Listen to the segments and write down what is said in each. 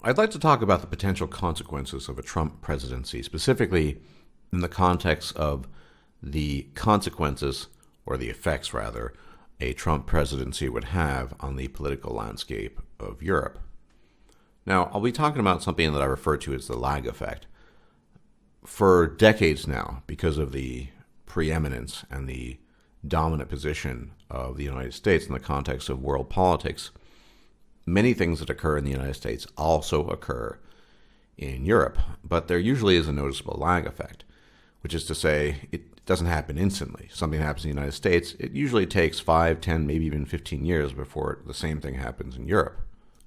I'd like to talk about the potential consequences of a Trump presidency, specifically in the context of the consequences, or the effects rather, a Trump presidency would have on the political landscape of Europe. Now, I'll be talking about something that I refer to as the lag effect. For decades now, because of the preeminence and the dominant position of the United States in the context of world politics, many things that occur in the United States also occur in Europe, but there usually is a noticeable lag effect, which is to say it doesn't happen instantly. Something happens in the United States, it usually takes 5, 10, maybe even 15 years before the same thing happens in Europe.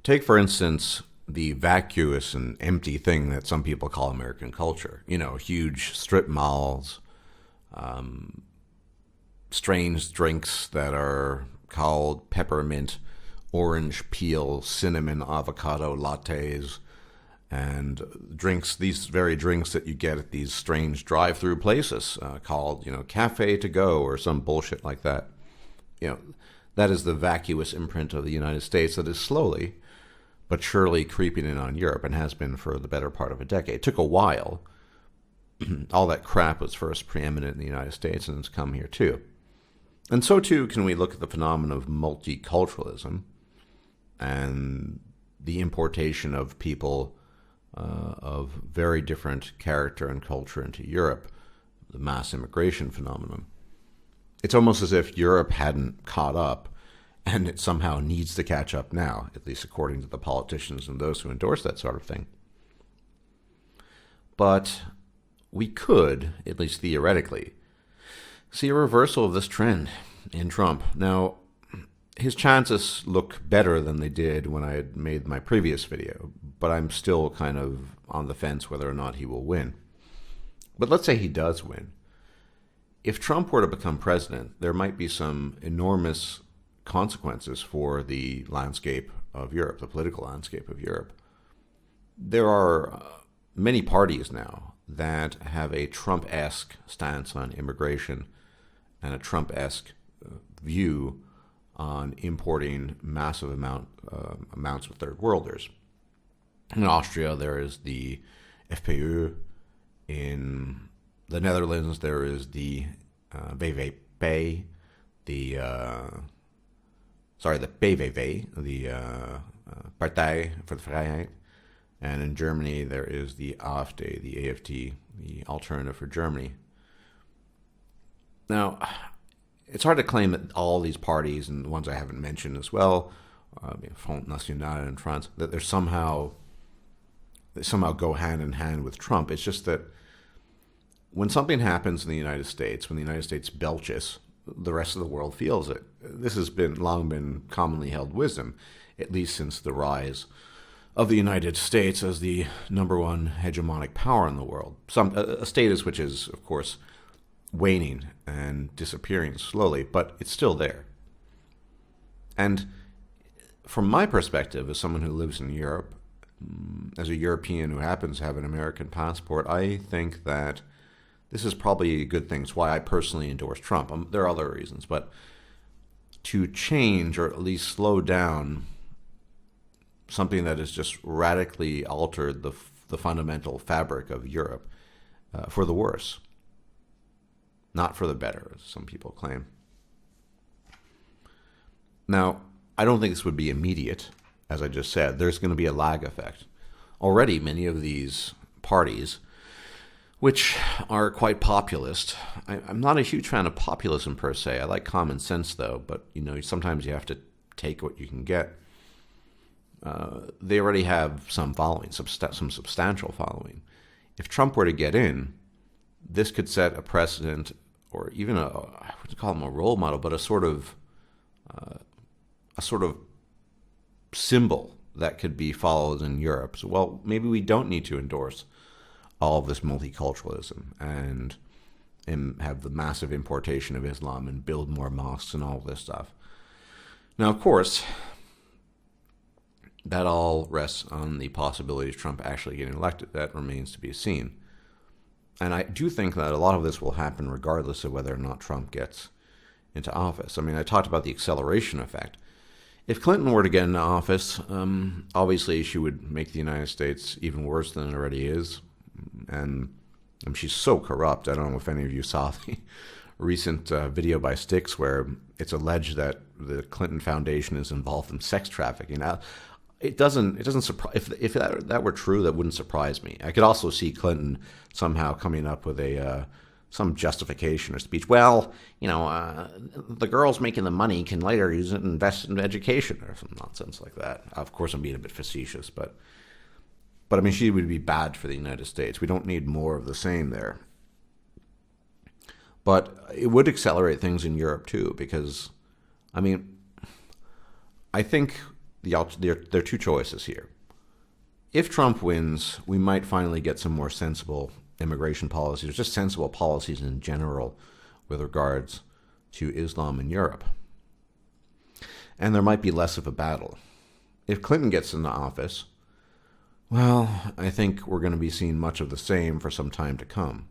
Take, for instance, the vacuous and empty thing that some people call American culture. You know, huge strip malls, strange drinks that are called peppermint, orange peel, cinnamon, avocado lattes, and drinks, these very drinks that you get at these strange drive-through places called, cafe to go or some bullshit like that. That is the vacuous imprint of the United States that is slowly but surely creeping in on Europe, and has been for the better part of a decade. It took a while. All that crap was first preeminent in the United States, and it's come here too. And so too can we look at the phenomenon of multiculturalism and the importation of people of very different character and culture into Europe, the mass immigration phenomenon. It's almost as if Europe hadn't caught up, and it somehow needs to catch up now, at least according to the politicians and those who endorse that sort of thing. But we could, at least theoretically, see a reversal of this trend in Trump. Now, his chances look better than they did when I had made my previous video, but I'm still kind of on the fence whether or not he will win. But let's say he does win. If Trump were to become president, there might be some enormous consequences for the landscape of Europe, the political landscape of Europe. There are many parties now that have a Trump-esque stance on immigration and a Trump-esque view on importing massive amounts of third worlders. In Austria, there is the FPÖ. In the Netherlands, there is the VVP, the PVV, the Partij voor de Vrijheid. And in Germany, there is the AfD, the AFD, the Alternative for Germany. Now, it's hard to claim that all these parties, and the ones I haven't mentioned as well, Front National in France, that they somehow go hand in hand with Trump. It's just that when something happens in the United States, when the United States belches, the rest of the world feels it. This has long been commonly held wisdom, at least since the rise of the United States as the number one hegemonic power in the world. A status which is, of course, waning and disappearing slowly, but it's still there. And from my perspective, as someone who lives in Europe, as a European who happens to have an American passport, I think that this is probably a good thing. It's why I personally endorse Trump. There are other reasons, but to change or at least slow down something that has just radically altered the fundamental fabric of Europe for the worse, not for the better, as some people claim. Now, I don't think this would be immediate. As I just said, there's going to be a lag effect. Already, many of these parties, which are quite populist. I'm not a huge fan of populism per se. I like common sense, though, but sometimes you have to take what you can get. They already have some following, some substantial following. If Trump were to get in, this could set a precedent, or even I wouldn't call him a role model, but a sort of symbol that could be followed in Europe. So, well, maybe we don't need to endorse all of this multiculturalism and have the massive importation of Islam and build more mosques and all of this stuff. Now, of course, that all rests on the possibility of Trump actually getting elected. That remains to be seen. And I do think that a lot of this will happen regardless of whether or not Trump gets into office. I mean, I talked about the acceleration effect. If Clinton were to get into office, obviously she would make the United States even worse than it already is. And she's so corrupt. I don't know if any of you saw the recent video by Styx where it's alleged that the Clinton Foundation is involved in sex trafficking. Now, it doesn't surprise. If that were true, that wouldn't surprise me. I could also see Clinton somehow coming up with some justification or speech. Well, the girls making the money can later use it and invest in education or some nonsense like that. Of course, I'm being a bit facetious, but I mean, she would be bad for the United States. We don't need more of the same there. But it would accelerate things in Europe too, because, I mean, I think there are two choices here. If Trump wins, we might finally get some more sensible immigration policies, or just sensible policies in general with regards to Islam in Europe. And there might be less of a battle. If Clinton gets into office, well, I think we're going to be seeing much of the same for some time to come.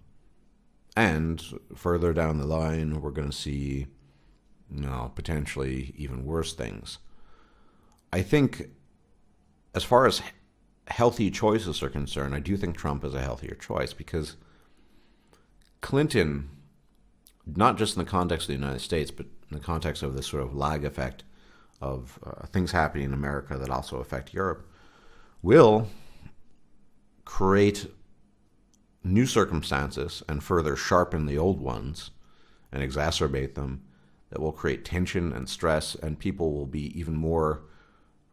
And further down the line, we're going to see, potentially even worse things. I think as far as healthy choices are concerned, I do think Trump is a healthier choice because Clinton, not just in the context of the United States, but in the context of this sort of lag effect of things happening in America that also affect Europe, will create new circumstances and further sharpen the old ones and exacerbate them that will create tension and stress, and people will be even more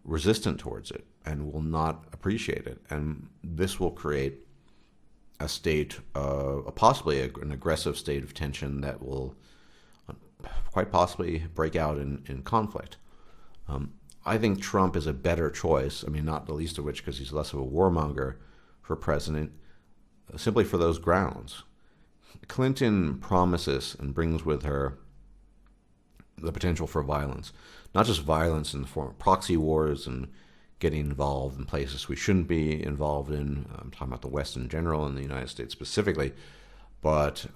resistant towards it and will not appreciate it. And this will create a state, possibly an aggressive state of tension that will quite possibly break out in conflict. I think Trump is a better choice, I mean, not the least of which because he's less of a warmonger for president, simply for those grounds. Clinton promises and brings with her the potential for violence, not just violence in the form of proxy wars and getting involved in places we shouldn't be involved in. I'm talking about the West in general and the United States specifically, but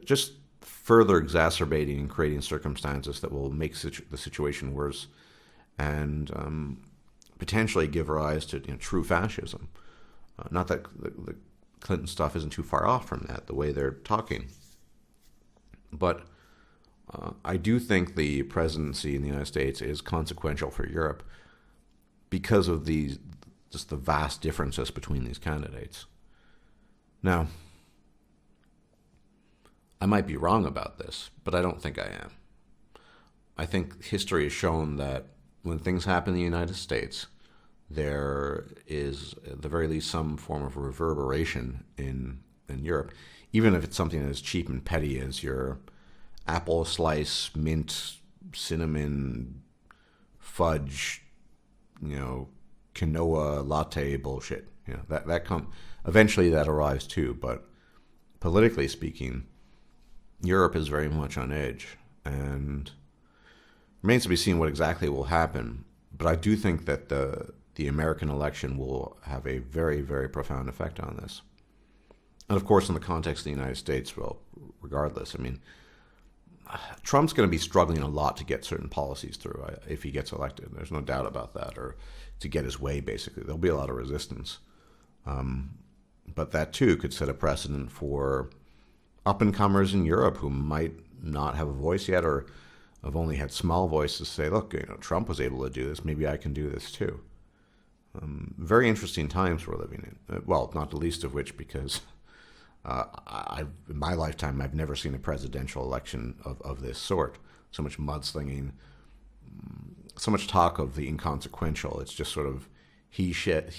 just further exacerbating and creating circumstances that will make the situation worse and potentially give rise to true fascism. Not that the Clinton stuff isn't too far off from that, the way they're talking. But I do think the presidency in the United States is consequential for Europe because of just the vast differences between these candidates. Now, I might be wrong about this, but I don't think I am. I think history has shown that when things happen in the United States, there is at the very least some form of reverberation in Europe, even if it's something as cheap and petty as your apple slice, mint, cinnamon, fudge, quinoa latte bullshit. Eventually that arrives too, but politically speaking, Europe is very much on edge, and remains to be seen what exactly will happen. But I do think that the American election will have a very, very profound effect on this. And of course, in the context of the United States, well, regardless, I mean, Trump's going to be struggling a lot to get certain policies through if he gets elected. There's no doubt about that, or to get his way, basically. There'll be a lot of resistance. But that, too, could set a precedent for up-and-comers in Europe who might not have a voice yet or have only had small voices say, look, Trump was able to do this, maybe I can do this too. Very interesting times we're living in. Well, not the least of which because in my lifetime, I've never seen a presidential election of this sort. So much mudslinging, so much talk of the inconsequential. It's just sort of he said,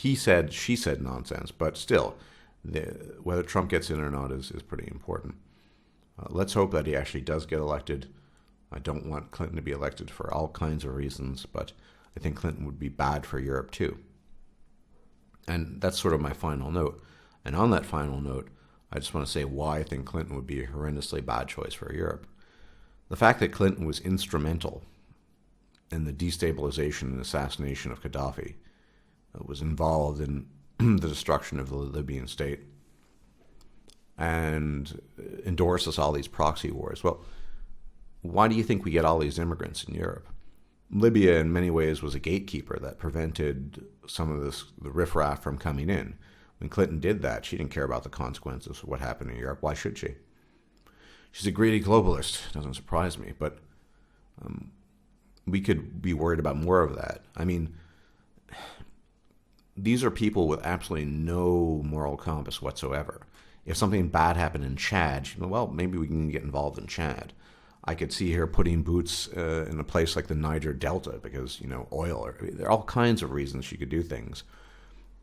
she said nonsense. But still, whether Trump gets in or not is pretty important. Let's hope that he actually does get elected. I don't want Clinton to be elected for all kinds of reasons, but I think Clinton would be bad for Europe too. And that's sort of my final note. And on that final note, I just want to say why I think Clinton would be a horrendously bad choice for Europe. The fact that Clinton was instrumental in the destabilization and assassination of Gaddafi, was involved in the destruction of the Libyan state, and endorses all these proxy wars. Well, why do you think we get all these immigrants in Europe? Libya, in many ways, was a gatekeeper that prevented some of the riffraff from coming in. When Clinton did that, she didn't care about the consequences of what happened in Europe. Why should she? She's a greedy globalist. Doesn't surprise me. But we could be worried about more of that. I mean, these are people with absolutely no moral compass whatsoever. If something bad happened in Chad, well, maybe we can get involved in Chad. I could see her putting boots in a place like the Niger Delta because, oil. There are all kinds of reasons she could do things.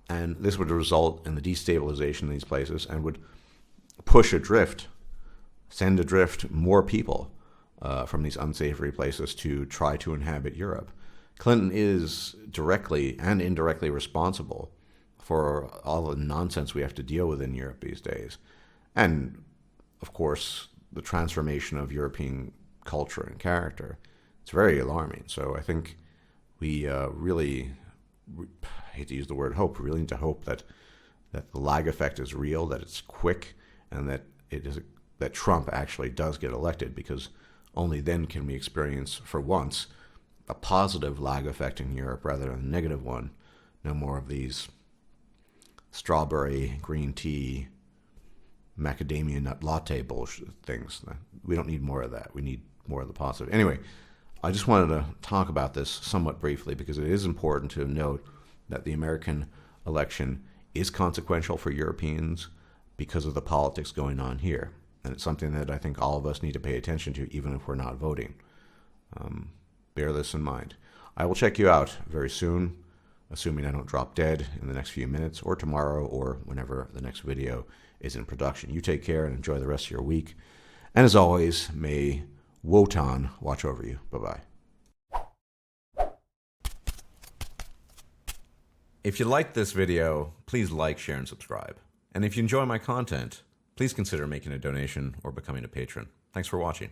And this would result in the destabilization of these places and would send adrift more people from these unsavory places to try to inhabit Europe. Clinton is directly and indirectly responsible for all the nonsense we have to deal with in Europe these days. And, of course, the transformation of European culture and character. It's very alarming. So I think we really, I hate to use the word hope, we really need to hope that the lag effect is real, that it's quick, and that that Trump actually does get elected, because only then can we experience, for once, a positive lag effect in Europe rather than a negative one. No more of these strawberry, green tea, macadamia nut latte bullshit things. We don't need more of that. We need more of the positive. Anyway, I just wanted to talk about this somewhat briefly because it is important to note that the American election is consequential for Europeans because of the politics going on here. And it's something that I think all of us need to pay attention to, even if we're not voting. Bear this in mind. I will check you out very soon, assuming I don't drop dead in the next few minutes, or tomorrow, or whenever the next video is in production. You take care and enjoy the rest of your week. And as always, may Wotan watch over you. Bye-bye. If you liked this video, please like, share, and subscribe. And if you enjoy my content, please consider making a donation or becoming a patron. Thanks for watching.